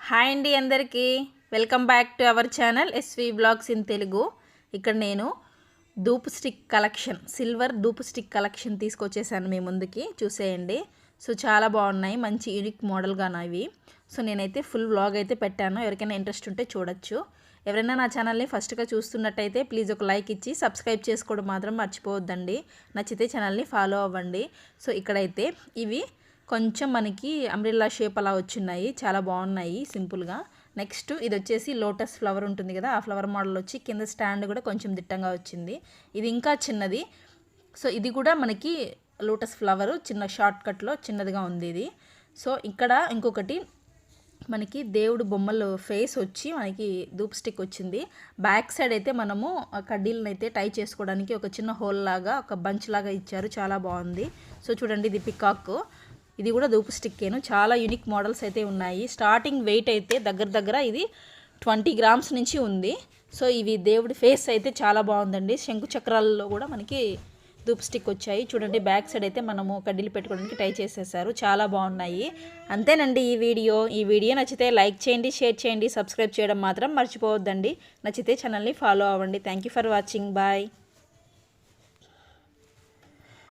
Hi అండి అందరికీ welcome back to our channel SV blogs in Telugu. ఇక్కడ నేను dhoop stick collection, silver dhoop stick collection తీసుకొచ్చేసాను మీ ముందుకి. చూసేయండి. సో చాలా బాగున్నాయి, మంచి యూనిక్ మోడల్గా ఇవి. సో నేనైతే ఫుల్ వ్లాగ్ అయితే పెట్టాను, ఎవరికైనా ఇంట్రెస్ట్ ఉంటే చూడొచ్చు. ఎవరైనా నా ఛానల్ని ఫస్ట్గా చూస్తున్నట్టయితే ప్లీజ్ ఒక లైక్ ఇచ్చి సబ్స్క్రైబ్ చేసుకోవడం మాత్రం మర్చిపోవద్దండి. నచ్చితే ఛానల్ని ఫాలో అవ్వండి. సో ఇక్కడైతే ఇవి కొంచెం మనకి అంబ్రెల్లా షేప్ అలా వచ్చున్నాయి, చాలా బాగున్నాయి సింపుల్గా. నెక్స్ట్ ఇది వచ్చేసి లోటస్ ఫ్లవర్ ఉంటుంది కదా, ఆ ఫ్లవర్ మోడల్ వచ్చి కింద స్టాండ్ కూడా కొంచెం దిట్టంగా వచ్చింది. ఇది ఇంకా చిన్నది. సో ఇది కూడా మనకి లోటస్ ఫ్లవర్ చిన్న షార్ట్ కట్లో చిన్నదిగా ఉంది ఇది. సో ఇక్కడ ఇంకొకటి మనకి దేవుడు బొమ్మలు ఫేస్ వచ్చి మనకి ధూప్ స్టిక్ వచ్చింది. బ్యాక్ సైడ్ అయితే మనము కడ్డీలను అయితే టై చేసుకోవడానికి ఒక చిన్న హోల్ లాగా, ఒక బంచ్ లాగా ఇచ్చారు, చాలా బాగుంది. సో చూడండి, ఇది పికాక్, ఇది కూడా ధూప్ స్టిక్కేను. చాలా యూనిక్ మోడల్స్ అయితే ఉన్నాయి. స్టార్టింగ్ వెయిట్ అయితే దగ్గర ఇది 20 గ్రామ్స్ నుంచి ఉంది. సో ఇవి దేవుడి ఫేస్ అయితే చాలా బాగుందండి. శంకు చక్రాల్లో కూడా మనకి ధూప్ స్టిక్ వచ్చాయి. చూడండి, బ్యాక్ సైడ్ అయితే మనము కడ్డీలు పెట్టుకోవడానికి టై చేసేసారు, చాలా బాగున్నాయి. అంతేనండి ఈ వీడియో నచ్చితే లైక్ చేయండి, షేర్ చేయండి, సబ్స్క్రైబ్ చేయడం మాత్రం మర్చిపోవద్దండి. నచ్చితే ఛానల్ని ఫాలో అవ్వండి. Thank you for watching. Bye.